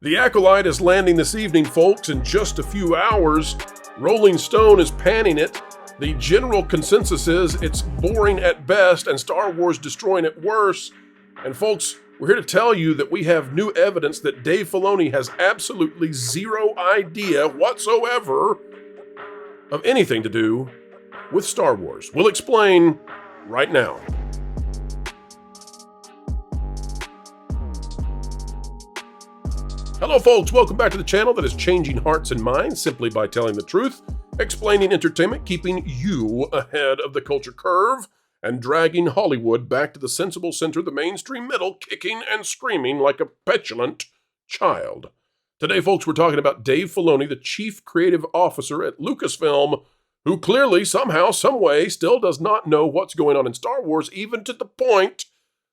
The acolyte is landing this evening, folks, in just a few hours. Rolling Stone is panning it. The general consensus is it's boring at best and Star Wars destroying at worst. And folks, we're here to tell you that we have new evidence that Dave Filoni has absolutely zero idea whatsoever of anything to do with Star Wars. We'll explain right now. Hello folks, welcome back to the channel that is changing hearts and minds simply by telling the truth, explaining entertainment, keeping you ahead of the culture curve, and dragging Hollywood back to the sensible center of the mainstream middle, kicking and screaming like a petulant child. Today folks, we're talking about Dave Filoni, the chief creative officer at Lucasfilm, who clearly, somehow, someway, still does not know what's going on in Star Wars, even to the point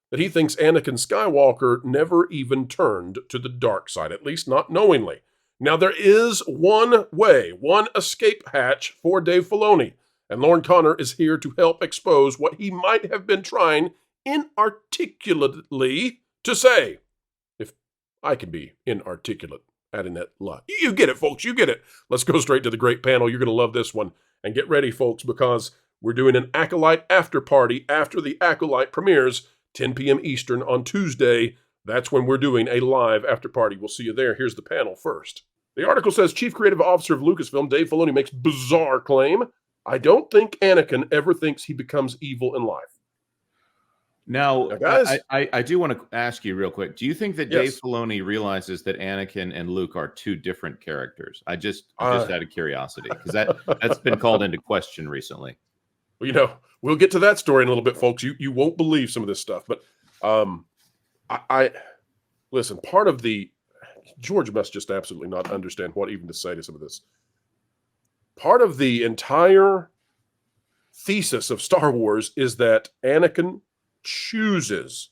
that he thinks Anakin Skywalker never even turned to the dark side, at least not knowingly. Now, there is one way, one escape hatch for Dave Filoni, and Lauren Connor is here to help expose what he might have been trying inarticulately to say. If I can be inarticulate, adding that lot. You get it, folks, you get it. Let's go straight to the great panel. You're going to love this one. And get ready, folks, because we're doing an Acolyte after party after the Acolyte premieres, 10 p.m. Eastern on Tuesday. That's when we're doing a live after party. We'll see you there. Here's the panel first. The article says, Chief Creative Officer of Lucasfilm, Dave Filoni, makes bizarre claim. I don't think Anakin ever thinks he becomes evil in life. Now guys, I do want to ask you real quick. Do you think that Dave Filoni realizes that Anakin and Luke are two different characters? I just out of curiosity, because that's been called into question recently. Well, you know, we'll get to that story in a little bit, folks. You won't believe some of this stuff, but I listen. Part of the George must just absolutely not understand what even to say to some of this. Part of the entire thesis of Star Wars is that Anakin chooses.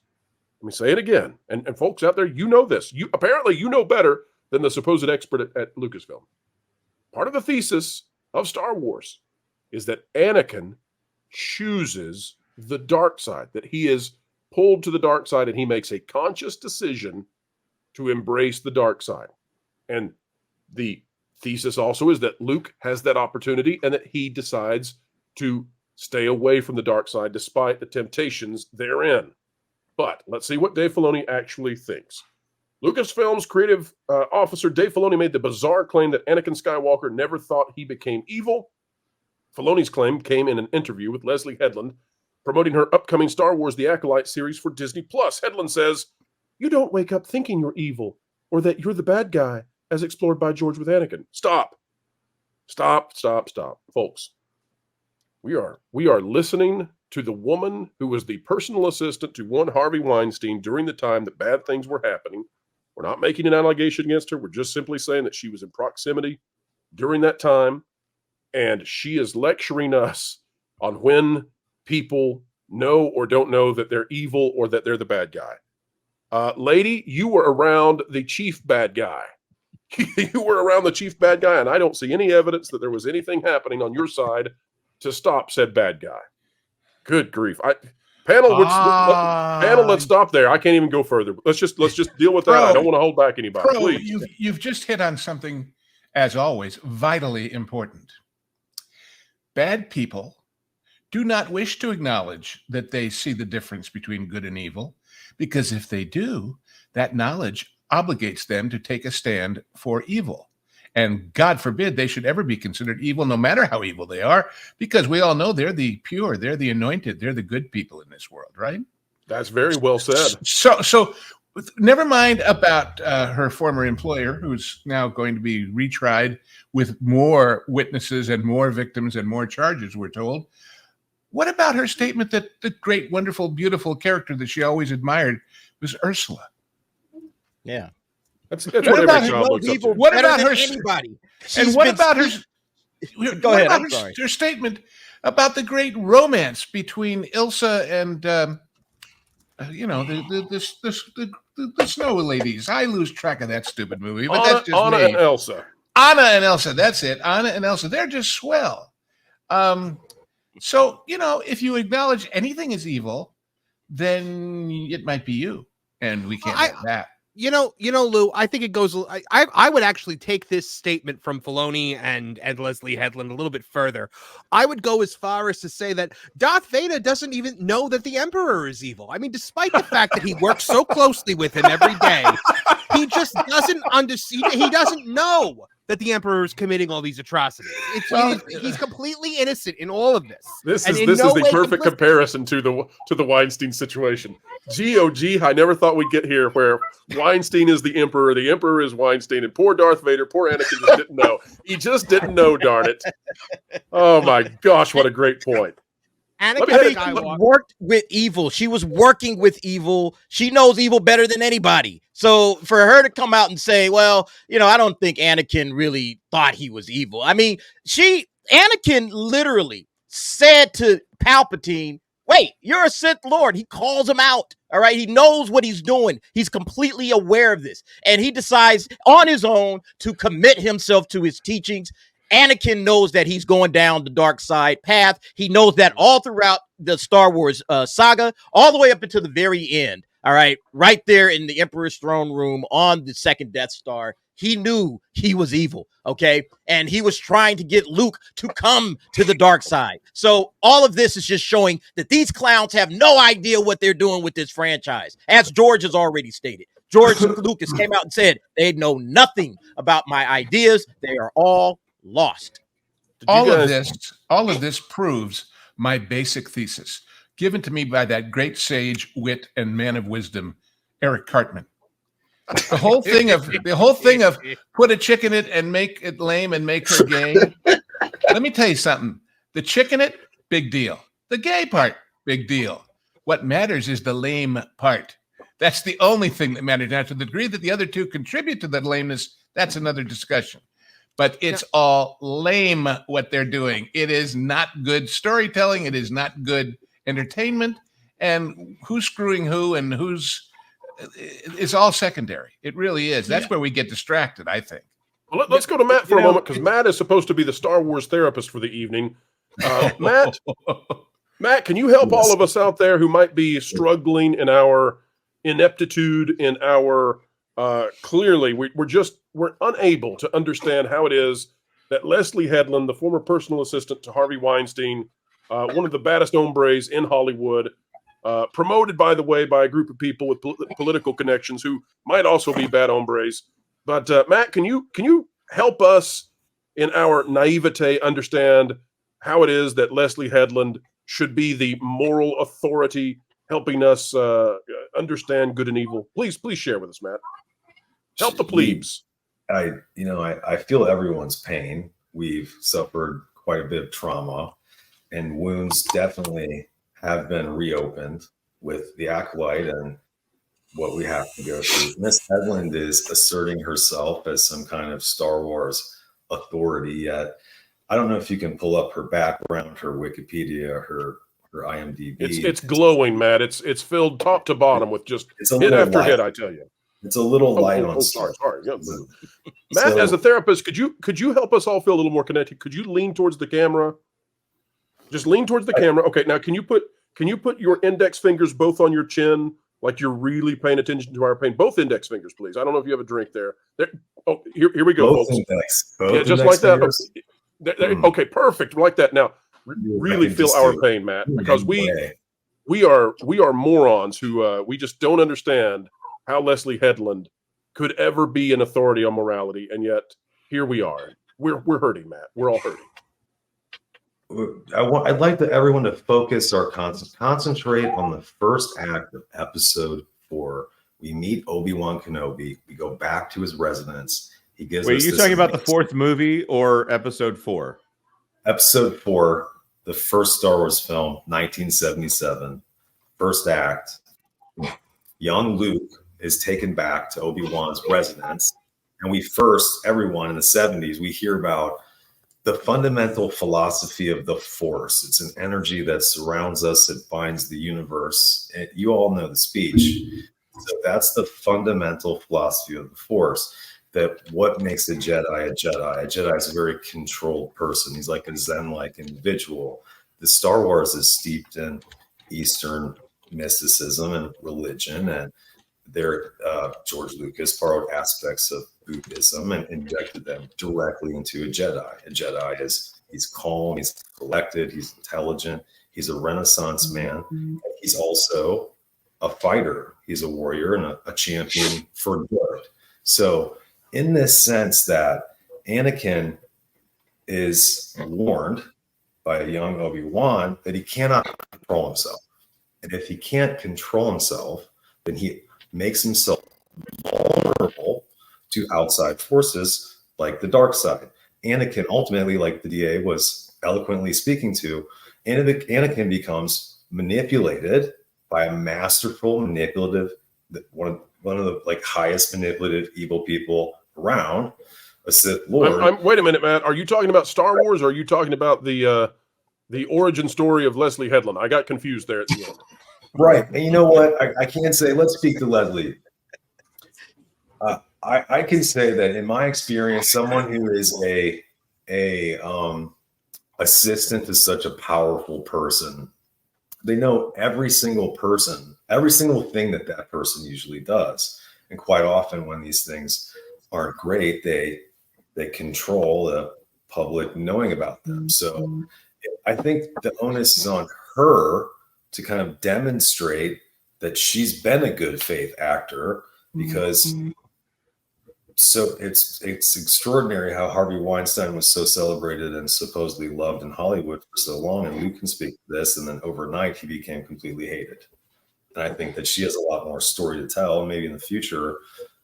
Let me say it again, and folks out there, you know this. You apparently you know better than the supposed expert at Lucasfilm. Part of the thesis of Star Wars is that Anakin chooses the dark side, that he is pulled to the dark side and he makes a conscious decision to embrace the dark side. And the thesis also is that Luke has that opportunity and that he decides to stay away from the dark side despite the temptations therein. But let's see what Dave Filoni actually thinks. Lucasfilm's creative officer Dave Filoni made the bizarre claim that Anakin Skywalker never thought he became evil. Filoni's claim came in an interview with Leslye Headland, promoting her upcoming Star Wars The Acolyte series for Disney+. Headland says, "You don't wake up thinking you're evil or that you're the bad guy as explored by George with Anakin." Stop. Folks, we are listening to the woman who was the personal assistant to one Harvey Weinstein during the time that bad things were happening. We're not making an allegation against her. We're just simply saying that she was in proximity during that time. And she is lecturing us on when people know or don't know that they're evil or that they're the bad guy. Lady, you were around the chief bad guy. You were around the chief bad guy, and I don't see any evidence that there was anything happening on your side to stop said bad guy. Good grief. Panel, let's stop there. I can't even go further. Let's just deal with that. I don't want to hold back anybody. Please. You've just hit on something, as always, vitally important. Bad people do not wish to acknowledge that they see the difference between good and evil, because if they do, that knowledge obligates them to take a stand for evil. And God forbid they should ever be considered evil, no matter how evil they are, because we all know they're the pure, they're the anointed, they're the good people in this world, right? That's very well said. So never mind about her former employer, who's now going to be retried with more witnesses and more victims and more charges, we're told. What about her statement that the great, wonderful, beautiful character that she always admired was Ursula? Yeah. That's what every child looks up to. What about her? Anybody? And what about her? Go ahead. I'm sorry. Her statement about the great romance between Ilsa and the snow ladies. I lose track of that stupid movie, but that's just Anna me. and Elsa. Anna and Elsa. That's it. Anna and Elsa. They're just swell. So if you acknowledge anything is evil, then it might be you, and we can't have that. Lou, I think it goes. I would actually take this statement from Filoni and Leslye Headland a little bit further. I would go as far as to say that Darth Vader doesn't even know that the Emperor is evil. I mean, despite the fact that he works so closely with him every day, he just doesn't understand. He doesn't know that the Emperor is committing all these atrocities. He's completely innocent in all of this. This is the perfect comparison to the Weinstein situation. Gee, I never thought we'd get here where Weinstein is the Emperor is Weinstein, and poor Darth Vader, poor Anakin just didn't know. He just didn't know, darn it. Oh my gosh, what a great point. Anakin worked with evil. She was working with evil. She knows evil better than anybody. So for her to come out and say, well, I don't think Anakin really thought he was evil. I mean, Anakin literally said to Palpatine, wait, you're a Sith Lord. He calls him out. All right. He knows what he's doing. He's completely aware of this. And he decides on his own to commit himself to his teachings. Anakin knows that he's going down the dark side path. He knows that all throughout the Star Wars saga, all the way up until the very end. All right. Right there in the Emperor's throne room on the second Death Star. He knew he was evil. Okay. And he was trying to get Luke to come to the dark side. So all of this is just showing that these clowns have no idea what they're doing with this franchise. As George has already stated, George Lucas came out and said they know nothing about my ideas. They are all lost. All of this proves my basic thesis, given to me by that great sage, wit, and man of wisdom, Eric Cartman. The whole thing of put a chick in it and make it lame and make her gay. Let me tell you something. The chick in it, big deal. The gay part, big deal. What matters is the lame part. That's the only thing that matters. Now, to the degree that the other two contribute to that lameness, that's another discussion. But it's all lame what they're doing. It is not good storytelling. It is not good entertainment. And who's screwing who and it's all secondary. It really is. That's where we get distracted, I think. Well, let's go to Matt for a moment, because Matt is supposed to be the Star Wars therapist for the evening. Matt, can you help all of us out there who might be struggling in our ineptitude, in our clearly we're unable to understand how it is that Leslye Headland, the former personal assistant to Harvey Weinstein, one of the baddest hombres in Hollywood, promoted, by the way, by a group of people with political connections who might also be bad hombres. But Matt, can you help us in our naivete understand how it is that Leslye Headland should be the moral authority helping us understand good and evil? Please share with us, Matt. Help the plebes. I feel everyone's pain. We've suffered quite a bit of trauma, and wounds definitely have been reopened with the acolyte and what we have to go through. Miss Headland is asserting herself as some kind of Star Wars authority, yet I don't know if you can pull up her background, her Wikipedia, her IMDb. It's glowing, Matt. It's filled top to bottom with just hit after hit, I tell you. It's a little light on sorry. Yeah. Matt, as a therapist, could you help us all feel a little more connected? Could you lean towards the camera? Just lean towards the camera. Okay, now can you put your index fingers both on your chin, like you're really paying attention to our pain? Both index fingers, please. I don't know if you have a drink there. Oh, here we go, both folks. Both just like that. Okay, perfect. Like that. Now, really feel our pain, Matt, because we are morons who we just don't understand how Leslye Headland could ever be an authority on morality, and yet here we are. We're hurting, Matt. We're all hurting. I'd like everyone to focus or concentrate on the first act of episode 4. We meet Obi-Wan Kenobi. We go back to his residence. He gives. Wait, are you talking about the 4th movie or episode 4? Episode 4, the first Star Wars film, 1977. First act. Young Luke is taken back to Obi-Wan's residence, and everyone in the 70s, we hear about the fundamental philosophy of the Force. It's an energy that surrounds us. It binds the universe. And you all know the speech. So that's the fundamental philosophy of the Force. That what makes a Jedi a Jedi? A Jedi is a very controlled person. He's like a Zen-like individual. The Star Wars is steeped in Eastern mysticism and religion, and George Lucas borrowed aspects of Buddhism and injected them directly into a Jedi. A Jedi he's calm, he's collected, he's intelligent, he's a Renaissance man. He's also a fighter. He's a warrior and a champion for good. So in this sense that Anakin is warned by a young Obi-Wan that he cannot control himself. And if he can't control himself, then he makes himself vulnerable to outside forces like the dark side. Anakin ultimately, like the DA was eloquently speaking to, Anakin becomes manipulated by a masterful, manipulative, one of the like highest manipulative evil people around, a Sith Lord. Wait a minute, Matt. Are you talking about Star Wars, or are you talking about the origin story of Leslye Headland? I got confused there at the end. Right. And you know what? I can't say, let's speak to Leslye. I can say that in my experience, someone who is a assistant to such a powerful person, they know every single person, every single thing that person usually does. And quite often when these things aren't great, they control the public knowing about them. So I think the onus is on her to kind of demonstrate that she's been a good faith actor, because so it's extraordinary how Harvey Weinstein was so celebrated and supposedly loved in Hollywood for so long, and Luke can speak to this, and then overnight he became completely hated. And I think that she has a lot more story to tell, and maybe in the future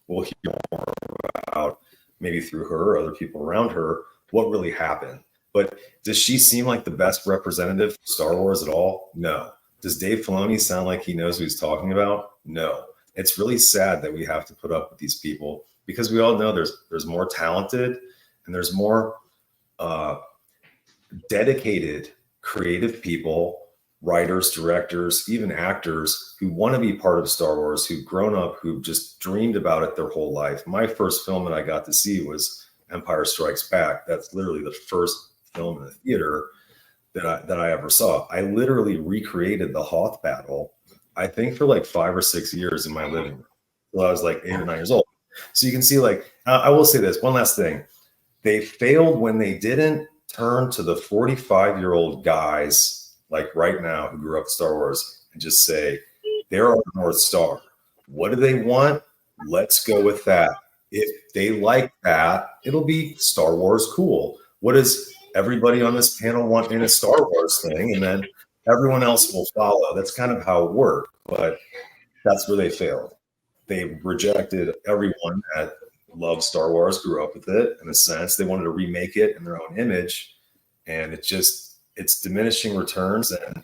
we'll hear more about, maybe through her or other people around her, what really happened. But does she seem like the best representative for Star Wars at all? No. Does Dave Filoni sound like he knows what he's talking about? No. It's really sad that we have to put up with these people, because we all know there's more talented and there's more dedicated, creative people, writers, directors, even actors who want to be part of Star Wars, who've grown up, who've just dreamed about it their whole life. My first film that I got to see was Empire Strikes Back. That's literally the first film in the theater that I ever saw. I literally recreated the Hoth battle, I think, for like 5 or 6 years in my living room. Well, I was like 8 or 9 years old. So you can see, like, I will say this one last thing. They failed when they didn't turn to the 45-year-old guys, like right now, who grew up with Star Wars, and just say, they're our North Star. What do they want? Let's go with that. If they like that, it'll be Star Wars cool. What does everybody on this panel want in a Star Wars thing? And then everyone else will follow. That's kind of how it worked, but that's where they failed. They rejected everyone that loved Star Wars, grew up with it in a sense. They wanted to remake it in their own image, and it's diminishing returns, and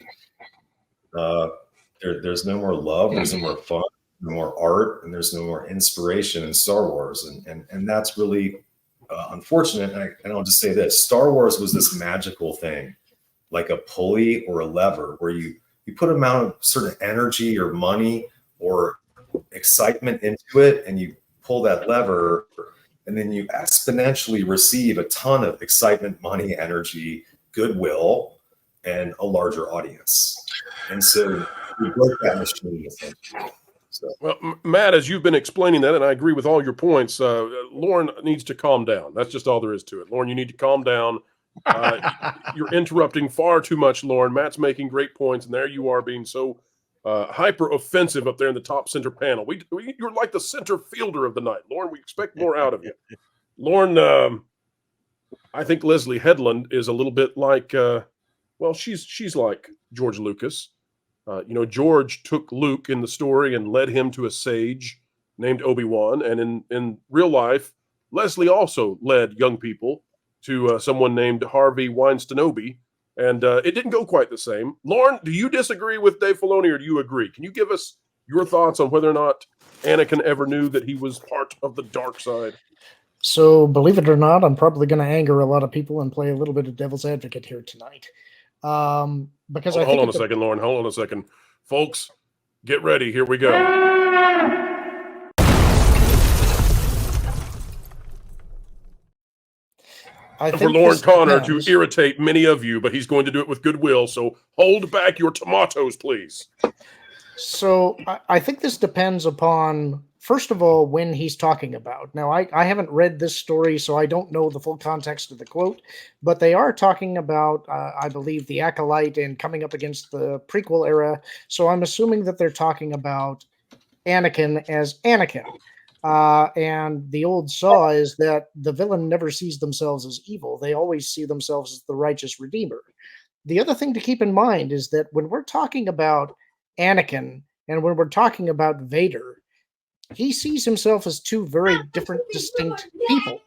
there's no more love, there's no more fun, no more art, and there's no more inspiration in Star Wars, and that's really unfortunate. And I'll just say this: Star Wars was this magical thing, like a pulley or a lever, where you put an amount of certain energy or money or excitement into it, and you pull that lever, and then you exponentially receive a ton of excitement, money, energy, goodwill, and a larger audience. And so we broke that machine, essentially. So. Well, Matt, as you've been explaining that, and I agree with all your points, Lauren needs to calm down. That's just all there is to it. Lauren, you need to calm down. You're interrupting far too much, Lauren. Matt's making great points, and there you are being so hyper offensive up there in the top center panel. You're like the center fielder of the night, Lauren. We expect more out of you. Lauren, I think Leslye Headland is a little bit like, she's like George Lucas. George took Luke in the story and led him to a sage named Obi-Wan. And in real life, Leslye also led young people to someone named Harvey Weinstein-Obi. And it didn't go quite the same. Lauren, do you disagree with Dave Filoni, or do you agree? Can you give us your thoughts on whether or not Anakin ever knew that he was part of the dark side? So, believe it or not, I'm probably going to anger a lot of people and play a little bit of devil's advocate here tonight. Because hold on a second, Lauren. Hold on a second. Folks, get ready. Here we go. For Lauren Connor to irritate many of you, but he's going to do it with goodwill. So hold back your tomatoes, please. So I think this depends upon, first of all, when he's talking about. Now, I haven't read this story, so I don't know the full context of the quote, but they are talking about, I believe, the acolyte and coming up against the prequel era. So I'm assuming that they're talking about Anakin as Anakin. And the old saw is that the villain never sees themselves as evil. They always see themselves as the righteous redeemer. The other thing to keep in mind is that when we're talking about Anakin and when we're talking about Vader, he sees himself as two very different, distinct people.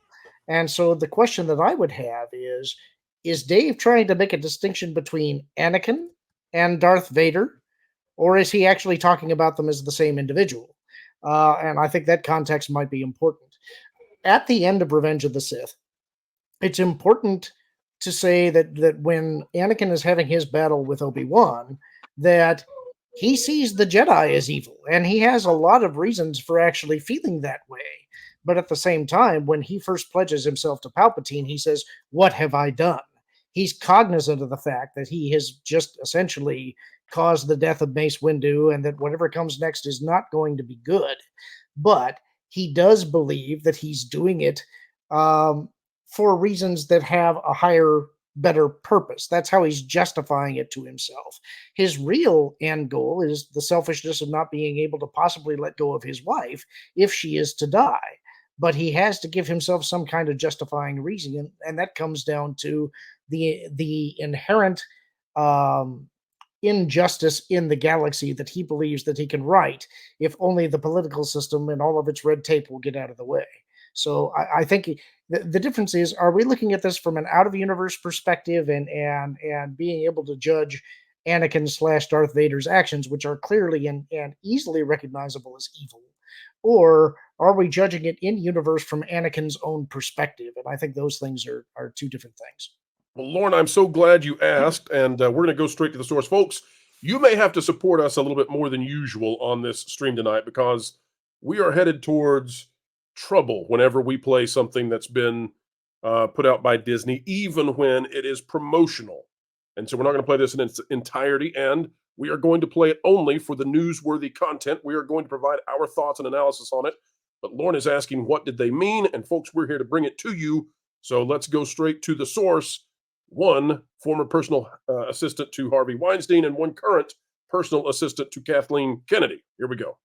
And so the question that I would have is Dave trying to make a distinction between Anakin and Darth Vader, or is he actually talking about them as the same individual? And I think that context might be important. At the end of Revenge of the Sith, it's important to say that when Anakin is having his battle with Obi-Wan, that he sees the Jedi as evil, and he has a lot of reasons for actually feeling that way. But at the same time, when he first pledges himself to Palpatine, he says, "What have I done?" He's cognizant of the fact that he has just essentially caused the death of Mace Windu, and that whatever comes next is not going to be good. But he does believe that he's doing it for reasons that have a higher, better purpose. That's how he's justifying it to himself. His real end goal is the selfishness of not being able to possibly let go of his wife if she is to die. But he has to give himself some kind of justifying reason, and that comes down to the inherent injustice in the galaxy that he believes that he can right if only the political system and all of its red tape will get out of the way. So I think the difference is, are we looking at this from an out-of-universe perspective and being able to judge Anakin / Darth Vader's actions, which are clearly and easily recognizable as evil? Or are we judging it in universe from Anakin's own perspective? And I think those things are two different things. Well, Lauren, I'm so glad you asked, and we're going to go straight to the source. Folks, you may have to support us a little bit more than usual on this stream tonight, because we are headed towards trouble whenever we play something that's been put out by Disney, even when it is promotional. And so we're not going to play this in its entirety, and we are going to play it only for the newsworthy content. We are going to provide our thoughts and analysis on it. But Lauren is asking, what did they mean? And folks, we're here to bring it to you. So let's go straight to the source. One former personal assistant to Harvey Weinstein and one current personal assistant to Kathleen Kennedy. Here we go.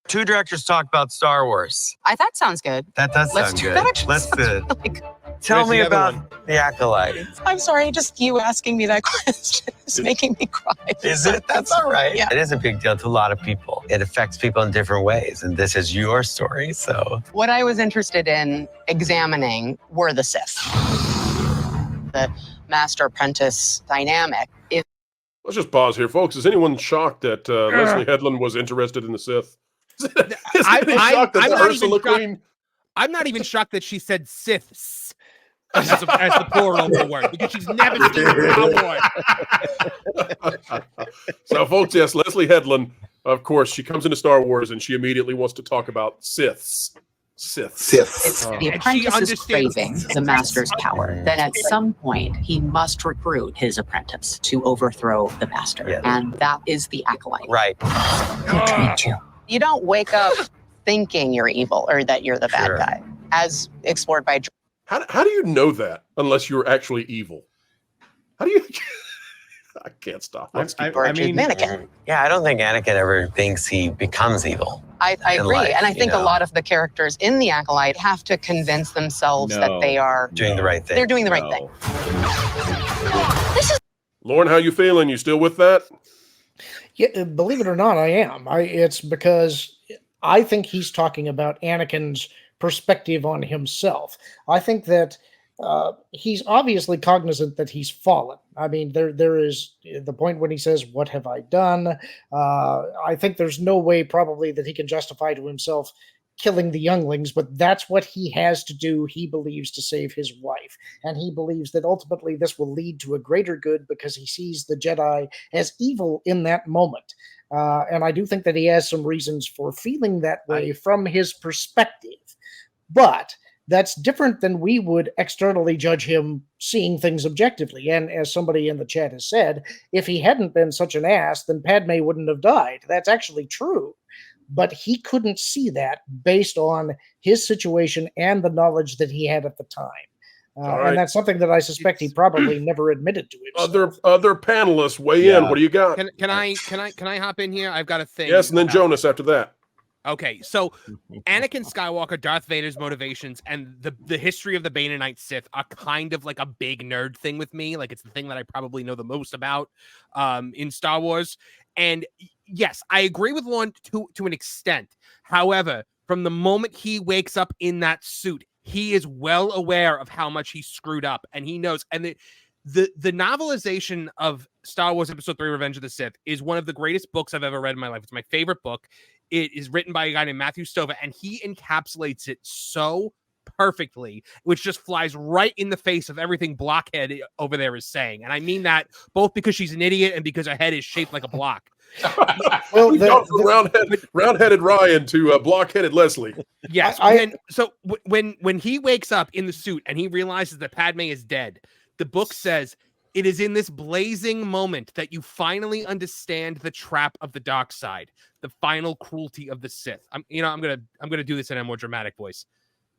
Two directors talk about Star Wars. That sounds good. That does sound good. That actually Let's do sounds it. Tell me about the acolyte. I'm sorry, just you asking me that question is making me cry. Is it? That's all right. Yeah. It is a big deal to a lot of people. It affects people in different ways, and this is your story, so. What I was interested in examining were the Sith. The master-apprentice dynamic. Let's just pause here, folks. Is anyone shocked that Leslye Headland was interested in the Sith? I'm not even shocked that she said Siths as the plural of the word, because she's never seen a cowboy. So, folks, yes, Leslye Headland, of course, she comes into Star Wars and she immediately wants to talk about Siths. It's And the she apprentice is understands- craving the master's power. Then at some point, he must recruit his apprentice to overthrow the master. Yes. And that is the acolyte. Right. Who trained you? You don't wake up thinking you're evil or that you're the bad Sure. guy, as explored by How do you know that unless you're actually evil? How do you... I can't stop. I mean, Anakin. Yeah, I don't think Anakin ever thinks he becomes evil. I in agree. life, And I think you a know. lot of the characters in the acolyte have to convince themselves that they are Doing the right thing. they're doing the right thing. Lauren, how you feeling? You still with that? Yeah, believe it or not, I am. It's because I think he's talking about Anakin's perspective on himself. I think that he's obviously cognizant that he's fallen. I mean, there is the point when he says, "What have I done?" I think there's no way probably that he can justify to himself killing the younglings, but that's what he has to do, he believes, to save his wife. And he believes that ultimately this will lead to a greater good because he sees the Jedi as evil in that moment. And I do think that he has some reasons for feeling that way from his perspective. But that's different than we would externally judge him seeing things objectively. And as somebody in the chat has said, if he hadn't been such an ass, then Padme wouldn't have died. That's actually true. But he couldn't see that based on his situation and the knowledge that he had at the time. Right. And that's something that I suspect he probably never admitted to himself. Other panelists weigh in. What do you got? Can I hop in here? I've got a thing. Yes, and then Jonas after that. Okay, so Anakin Skywalker, Darth Vader's motivations, and the history of the Bane Sith are kind of like a big nerd thing with me. Like, it's the thing that I probably know the most about in Star Wars. And yes, I agree with Lauren to an extent. However, from the moment he wakes up in that suit, he is well aware of how much he screwed up, and he knows. And the novelization of Star Wars Episode 3, Revenge of the Sith, is one of the greatest books I've ever read in my life. It's my favorite book. It is written by a guy named Matthew Stova, and he encapsulates it so perfectly, which just flies right in the face of everything Blockhead over there is saying. And I mean that both because she's an idiot and because her head is shaped like a block. Well, round-headed Ryan to block-headed Leslye. Yes. When he wakes up in the suit and he realizes that Padme is dead, the book says, it is in this blazing moment that you finally understand the trap of the dark side, the final cruelty of the Sith. I'm gonna do this in a more dramatic voice.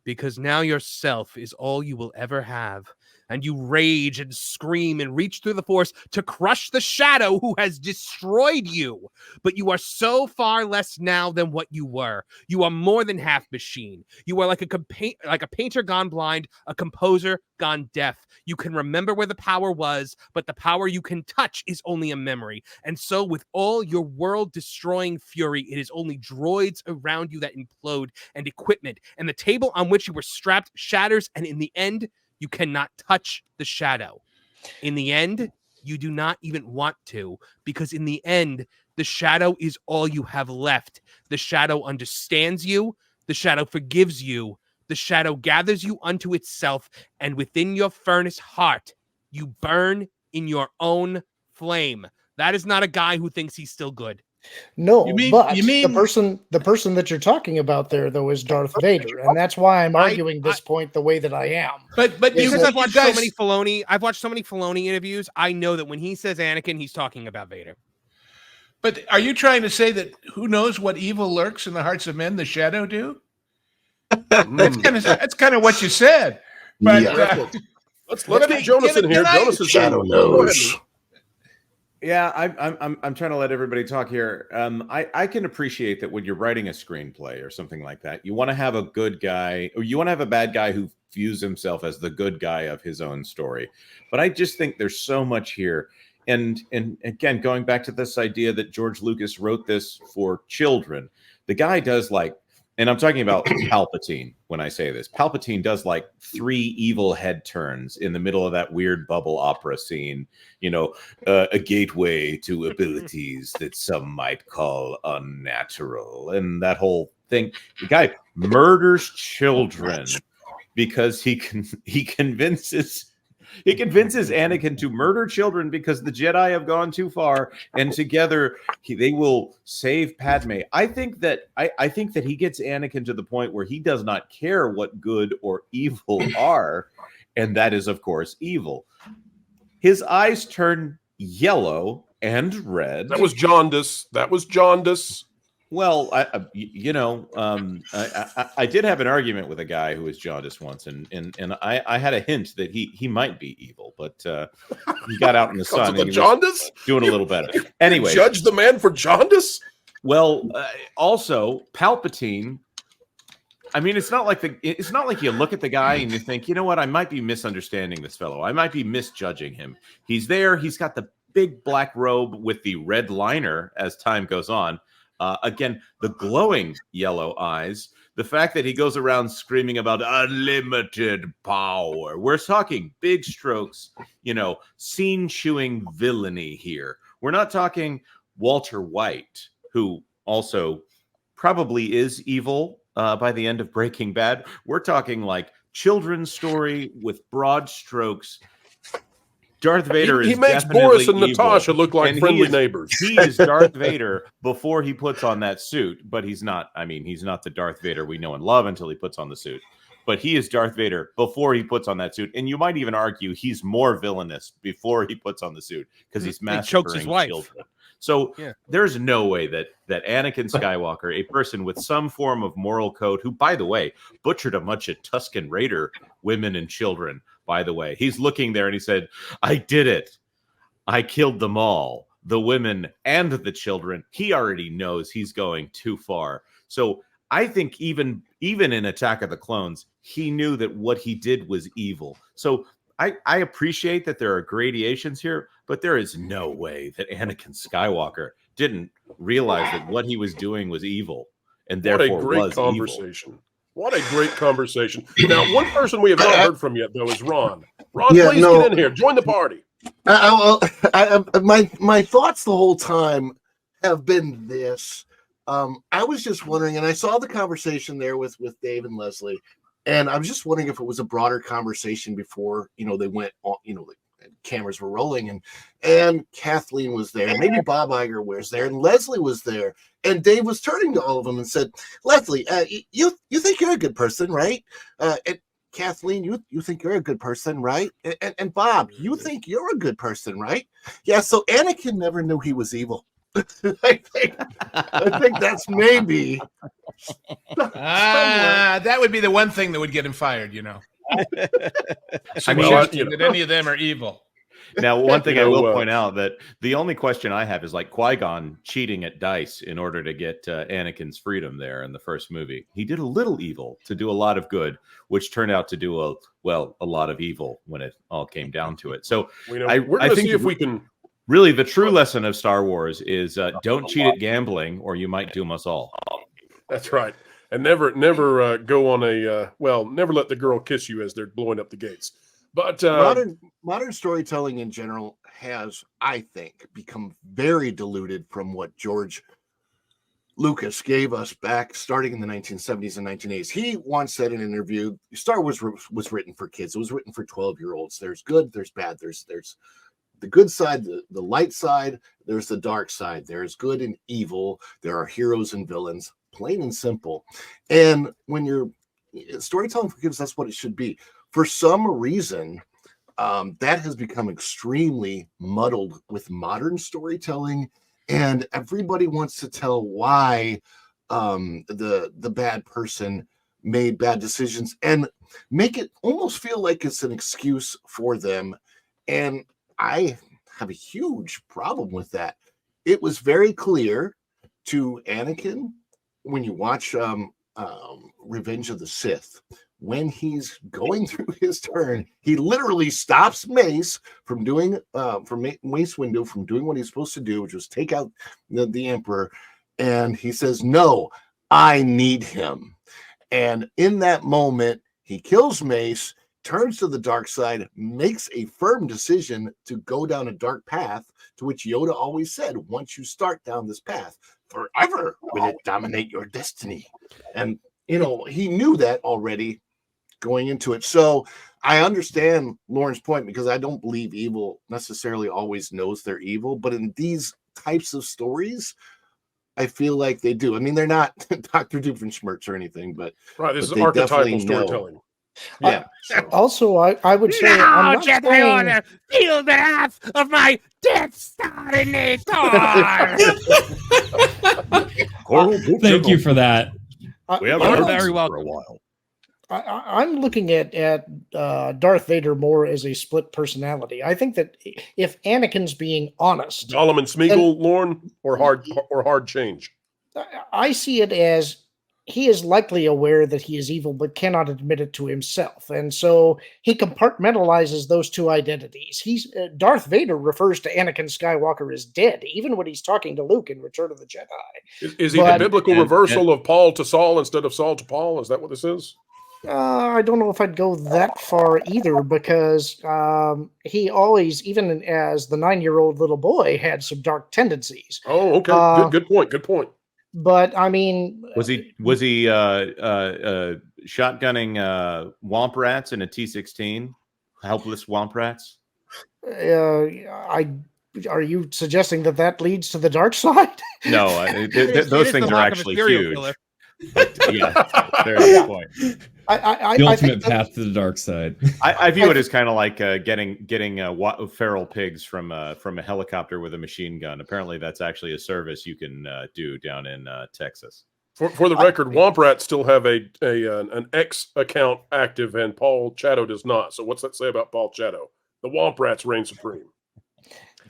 Because now yourself is all you will ever have, and you rage and scream and reach through the Force to crush the shadow who has destroyed you. But you are so far less now than what you were. You are more than half machine. You are like a painter gone blind, a composer gone deaf. You can remember where the power was, but the power you can touch is only a memory. And so with all your world-destroying fury, it is only droids around you that implode, and equipment, and the table on which you were strapped shatters, and in the end, you cannot touch the shadow. In the end, you do not even want to, because in the end, the shadow is all you have left. The shadow understands you. The shadow forgives you. The shadow gathers you unto itself, and within your furnace heart, you burn in your own flame. That is not a guy who thinks he's still good. No, the person that you're talking about there, though, is Darth Vader, and that's why I'm arguing this point the way that I am. But because I've watched so many Filoni interviews, I know that when he says Anakin, he's talking about Vader. But are you trying to say that who knows what evil lurks in the hearts of men, the shadow do? That's kind of what you said. But let's get Jonas in here. Jonas is shadow knows. Yeah, I'm trying to let everybody talk here. I can appreciate that when you're writing a screenplay or something like that, you want to have a good guy, or you want to have a bad guy who views himself as the good guy of his own story. But I just think there's so much here. And again, going back to this idea that George Lucas wrote this for children, the guy does like, and I'm talking about Palpatine when I say this. Palpatine does like 3 evil head turns in the middle of that weird bubble opera scene, a gateway to abilities that some might call unnatural. And that whole thing. The guy murders children because he convinces Anakin to murder children because the Jedi have gone too far, and together they will save Padme. I think that he gets Anakin to the point where he does not care what good or evil are, and that is, of course, evil. His eyes turn yellow and red. That was jaundice. Well, I did have an argument with a guy who was jaundiced once, and I had a hint that he might be evil, but he got out in the sun and jaundice, doing a little better. Anyway, you judge the man for jaundice. Well, also Palpatine. I mean, it's not like you look at the guy and you think, you know what, I might be misunderstanding this fellow. I might be misjudging him. He's there. He's got the big black robe with the red liner as time goes on. Again, the glowing yellow eyes, the fact that he goes around screaming about unlimited power. We're talking big strokes, scene-chewing villainy here. We're not talking Walter White, who also probably is evil by the end of Breaking Bad. We're talking like children's story with broad strokes. Darth Vader he makes Boris and evil, Natasha look like friendly neighbors. He is Darth Vader before he puts on that suit, but he's not. I mean, he's not the Darth Vader we know and love until he puts on the suit. but he is Darth Vader before he puts on that suit. And you might even argue he's more villainous before he puts on the suit because he's chokes his massacring wife. children. So there's no way that Anakin Skywalker, a person with some form of moral code, who, by the way, butchered a bunch of Tusken Raider women and children, by the way. He's looking there and he said, I did it. I killed them all, the women and the children. He already knows he's going too far. So I think even in Attack of the Clones, he knew that what he did was evil. So I appreciate that there are gradations here, but there is no way that Anakin Skywalker didn't realize that what he was doing was evil, and therefore what a great was conversation. evil. What a great conversation. Now, one person we have not heard from yet, though, is Ron. Ron, please get in here. Join the party. My thoughts the whole time have been this. I was just wondering, and I saw the conversation there with Dave and Leslye, and I was just wondering if it was a broader conversation before, they went on, the cameras were rolling, and Kathleen was there, maybe Bob Iger was there, and Leslye was there, and Dave was turning to all of them and said, Leslye, you think you're a good person, right? And Kathleen, you think you're a good person, right? And Bob, you think you're a good person, right? Yeah, so Anakin never knew he was evil. I think that's maybe that would be the one thing that would get him fired, Suggesting that any of them are evil. Now, one thing I will point out that the only question I have is like Qui-Gon cheating at dice in order to get Anakin's freedom there in the first movie. He did a little evil to do a lot of good, which turned out to do a lot of evil when it all came down to it. So we're going to see if we can. Really, the true lesson of Star Wars is don't cheat at gambling, or you might doom us all. That's right. And never go on never let the girl kiss you as they're blowing up the gates. But modern storytelling in general has, I think, become very diluted from what George Lucas gave us back starting in the 1970s and 1980s. He once said in an interview, Star Wars was written for kids. It was written for 12-year-olds. There's good, there's bad, there's the good side, the light side, there's the dark side. There's good and evil. There are heroes and villains, plain and simple. And when you're storytelling for kids, that's what it should be. For some reason, that has become extremely muddled with modern storytelling, and everybody wants to tell why the bad person made bad decisions and make it almost feel like it's an excuse for them. And I have a huge problem with that. It was very clear to Anakin when you watch Revenge of the Sith, when he's going through his turn, he literally stops Mace from doing Mace Windu from doing what he's supposed to do, which was take out the Emperor, and he says, "No, I need him." And in that moment, he kills Mace, turns to the dark side, makes a firm decision to go down a dark path, to which Yoda always said, once you start down this path, forever will it dominate your destiny. And, he knew that already going into it. So I understand Lauren's point, because I don't believe evil necessarily always knows they're evil. But in these types of stories, I feel like they do. I mean, they're not Dr. Doofenshmirtz or anything, but this is archetypal storytelling. Yeah. Also, I would say, I'm not saying... feel the wrath of my Death Star in a car. Thank you for that. We haven't heard very well for a while. I'm looking at Darth Vader more as a split personality. I think that if Anakin's being honest, Solomon Smeagol, Lauren, or hard change. I see it as he is likely aware that he is evil, but cannot admit it to himself, and so he compartmentalizes those two identities. Darth Vader refers to Anakin Skywalker as dead, even when he's talking to Luke in Return of the Jedi. Is he the biblical reversal of Paul to Saul instead of Saul to Paul? Is that what this is? I don't know if I'd go that far either, because he always, even as the 9-year-old little boy, had some dark tendencies. Oh, okay. Good point. Good point. But I mean, was he shotgunning womp rats in a T-16? Helpless womp rats? Are you suggesting that leads to the dark side? No, those things are actually huge. But, yeah, very good point. I The think ultimate that- path to the dark side. I view it as kind of like getting feral pigs from a helicopter with a machine gun. Apparently, that's actually a service you can do down in Texas. For the record, Womp Rats still have an X account active, and Paul Chatto does not. So what's that say about Paul Chatto? The Womp Rats reign supreme.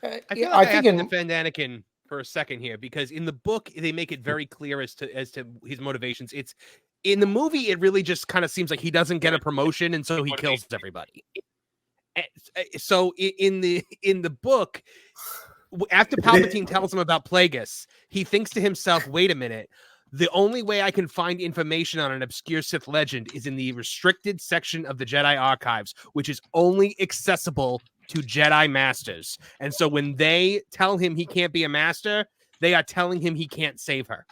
I feel like I have to defend Anakin for a second here, because in the book they make it very clear as to his motivations. It's in the movie, it really just kind of seems like he doesn't get a promotion, and so he kills everybody. So in the book, after Palpatine tells him about Plagueis, he thinks to himself, "Wait a minute. The only way I can find information on an obscure Sith legend is in the restricted section of the Jedi archives, which is only accessible to Jedi masters." And so when they tell him he can't be a master, they are telling him he can't save her.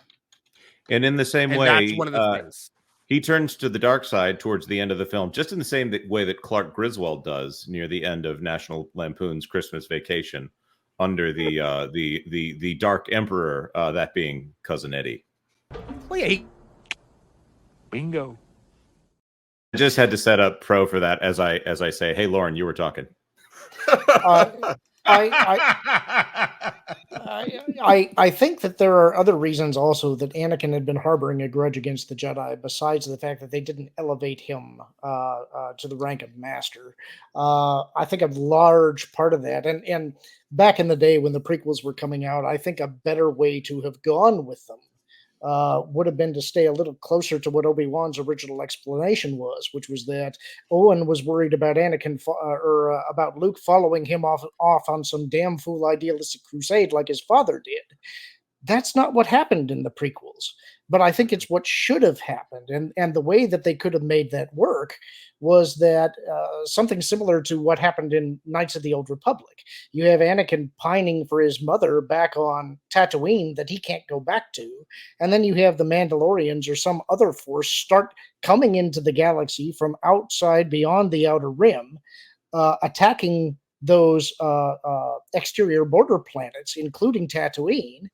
And in the same way, that's one of the things. He turns to the dark side towards the end of the film, just in the same way that Clark Griswold does near the end of National Lampoon's Christmas Vacation, under the Dark Emperor, that being Cousin Eddie. Wait. Bingo. I just had to set up Pro for that as I say, hey, Lauren, you were talking. I think that there are other reasons also that Anakin had been harboring a grudge against the Jedi, besides the fact that they didn't elevate him to the rank of master. I think a large part of that, and back in the day when the prequels were coming out, I think a better way to have gone with them would have been to stay a little closer to what Obi-Wan's original explanation was, which was that Owen was worried about Anakin or about Luke following him off on some damn fool idealistic crusade like his father did. That's not what happened in the prequels, but I think it's what should have happened. And the way that they could have made that work was that something similar to what happened in Knights of the Old Republic. You have Anakin pining for his mother back on Tatooine that he can't go back to. And then you have the Mandalorians or some other force start coming into the galaxy from outside beyond the Outer Rim, attacking those exterior border planets, including Tatooine.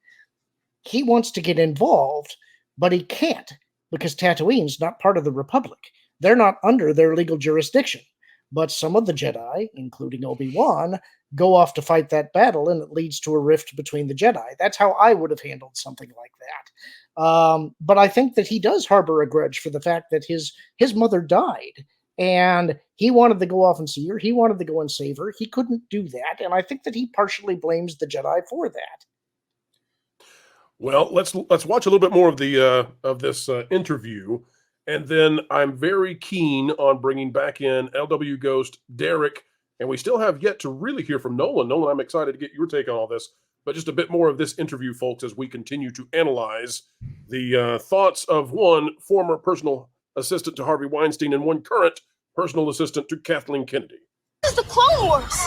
He wants to get involved, but he can't because Tatooine's not part of the Republic. They're not under their legal jurisdiction. But some of the Jedi, including Obi-Wan, go off to fight that battle, and it leads to a rift between the Jedi. That's how I would have handled something like that. But I think that he does harbor a grudge for the fact that his mother died, and he wanted to go off and see her. He wanted to go and save her. He couldn't do that, and I think that he partially blames the Jedi for that. Well, let's watch a little bit more of the of this interview, and then I'm very keen on bringing back in LW Ghost, Derek, and we still have yet to really hear from Nolan. Nolan, I'm excited to get your take on all this, but just a bit more of this interview, folks, as we continue to analyze the thoughts of one former personal assistant to Harvey Weinstein and one current personal assistant to Kathleen Kennedy. This is the Clone Wars.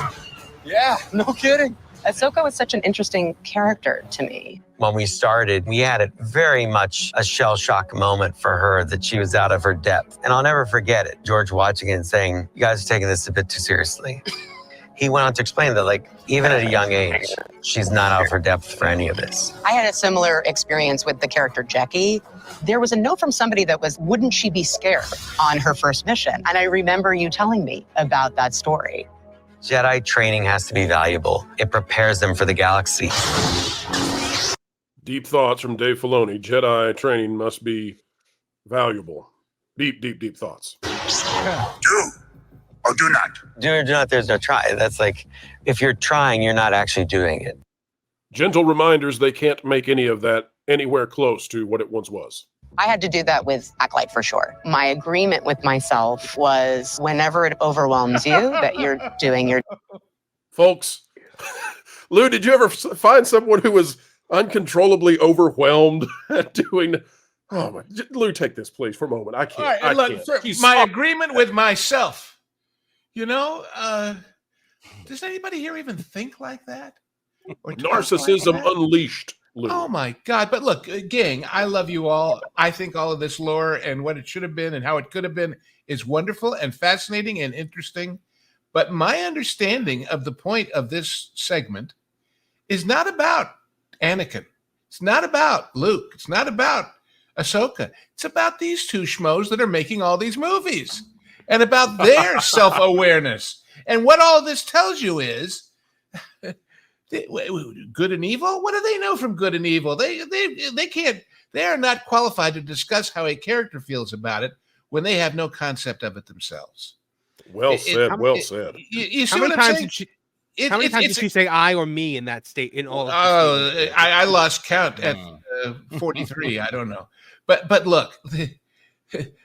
Yeah, no kidding. Ahsoka was such an interesting character to me. When we started, we had it very much a shell shock moment for her that she was out of her depth. And I'll never forget it. George watching it and saying, "You guys are taking this a bit too seriously." He went on to explain that, like, even at a young age, she's not out of her depth for any of this. I had a similar experience with the character Jackie. There was a note from somebody that was, wouldn't she be scared on her first mission? And I remember you telling me about that story. Jedi training has to be valuable. It prepares them for the galaxy. Deep thoughts from Dave Filoni. Jedi training must be valuable. Deep, deep, deep thoughts. Do or do not. Do or do not, there's no try. That's like, if you're trying, you're not actually doing it. Gentle reminders, they can't make any of that anywhere close to what it once was. I had to do that with Acolyte for sure. My agreement with myself was whenever it overwhelms you that you're doing your... Folks, Lou, did you ever find someone who was uncontrollably overwhelmed at doing... Oh, my... Lou, take this, please, for a moment. I can't. All right, I look, can't. my agreement with myself. You know, does anybody here even think like that? Or narcissism like that? Unleashed. Lou. Oh my God. But look, gang, I love you all. I think all of this lore and what it should have been and how it could have been is wonderful and fascinating and interesting. But my understanding of the point of this segment is not about Anakin. It's not about Luke. It's not about Ahsoka. It's about these two schmoes that are making all these movies and about their self-awareness. And what all this tells you is good and evil. What do they know from good and evil? They can't. They are not qualified to discuss how a character feels about it when they have no concept of it themselves. Well said. Well said. You see How many what I'm times saying? How many times did she say I or me in that state? In all of I lost count at 43. I don't know, but look,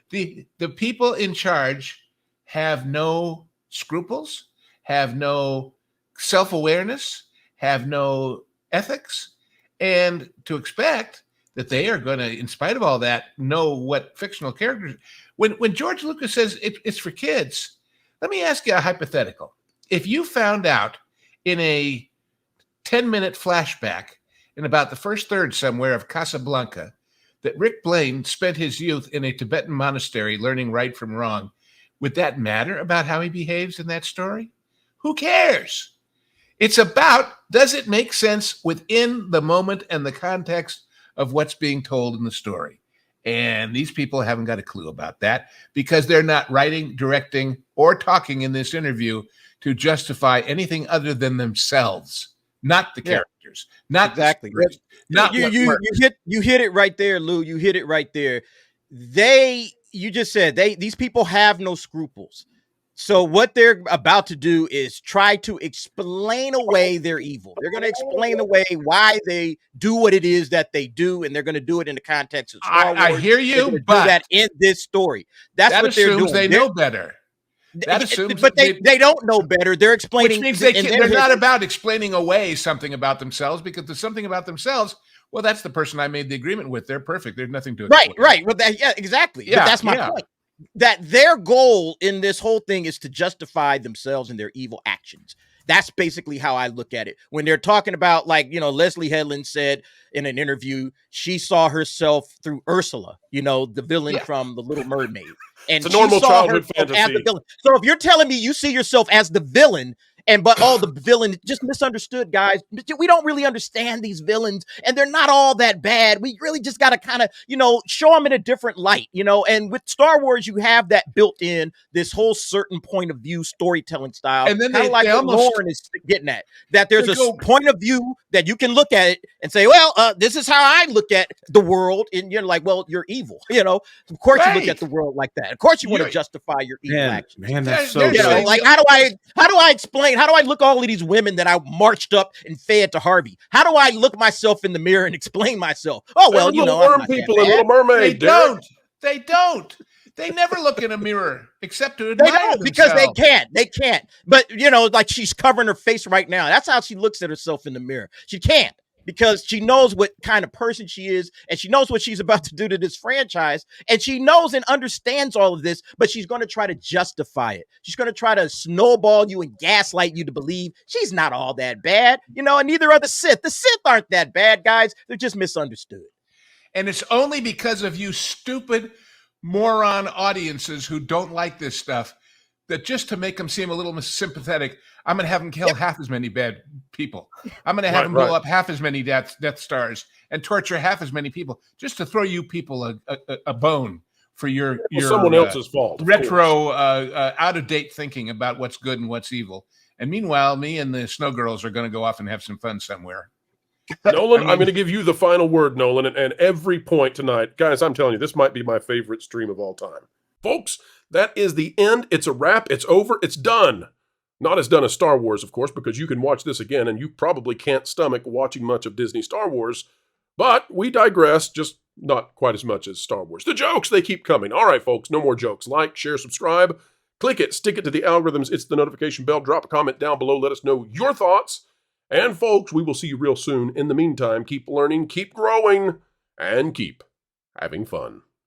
the people in charge have no scruples, have no self-awareness, have no ethics, and to expect that they are going to, in spite of all that, know what fictional characters. When George Lucas says it's for kids, let me ask you a hypothetical. If you found out in a 10-minute flashback in about the first third somewhere of Casablanca that Rick Blaine spent his youth in a Tibetan monastery learning right from wrong, would that matter about how he behaves in that story? Who cares? It's about, does it make sense within the moment and the context of what's being told in the story? And these people haven't got a clue about that because they're not writing, directing, or talking in this interview to justify anything other than themselves, not the characters, not exactly. The script, not you hit it right there, Lou. You hit it right there. You just said these people have no scruples. So what they're about to do is try to explain away their evil. They're going to explain away why they do what it is that they do, and they're going to do it in the context of Star Wars. I hear you, but do that in this story. That's what they're doing. They know better. That assumes, but they don't know better. They're explaining, which means they're not about explaining away something about themselves, because there's something about themselves. Well, that's the person I made the agreement with. They're perfect. There's nothing to explain. Right. Well, exactly. Yeah, but that's my point. That their goal in this whole thing is to justify themselves and their evil actions. That's basically how I look at it. When they're talking about, like, Leslye Headland said in an interview, she saw herself through Ursula, the villain from The Little Mermaid. And it's a normal childhood fantasy. As the villain. So if you're telling me you see yourself as the villain, the villain just misunderstood, guys. We don't really understand these villains, and they're not all that bad. We really just got to kind of, show them in a different light, and with Star Wars, you have that built in, this whole certain point of view storytelling style. And then kind of like what Lauren is getting at, that there's a point of view that you can look at it and say, well, this is how I look at the world. And you're like, well, you're evil. Of course you look at the world like that. Of course you want to justify your evil actions. Man, that's so good. Like, how do I explain? How do I look all of these women that I marched up and fed to Harvey? How do I look myself in the mirror and explain myself? Oh, well, worm people in Little Mermaid. They don't. They never look in a mirror except to admire themselves. Because they can't. But, like she's covering her face right now. That's how she looks at herself in the mirror. She can't, because she knows what kind of person she is, and she knows what she's about to do to this franchise, and she knows and understands all of this, but she's going to try to justify it. She's going to try to snowball you and gaslight you to believe she's not all that bad, and neither are the Sith. The Sith aren't that bad, guys. They're just misunderstood. And it's only because of you stupid moron audiences who don't like this stuff that, just to make them seem a little sympathetic, I'm going to have them kill half as many bad people. I'm going to have them blow up half as many Death Stars and torture half as many people, just to throw you people a bone for your someone else's fault. Retro, out of date thinking about what's good and what's evil. And meanwhile, me and the Snow Girls are going to go off and have some fun somewhere. Nolan, I'm going to give you the final word, Nolan, and every point tonight. Guys, I'm telling you, this might be my favorite stream of all time. Folks, that is the end. It's a wrap. It's over. It's done. Not as done as Star Wars, of course, because you can watch this again, and you probably can't stomach watching much of Disney Star Wars. But we digress, just not quite as much as Star Wars. The jokes, they keep coming. All right, folks, no more jokes. Like, share, subscribe. Click it. Stick it to the algorithms. It's the notification bell. Drop a comment down below. Let us know your thoughts. And, folks, we will see you real soon. In the meantime, keep learning, keep growing, and keep having fun.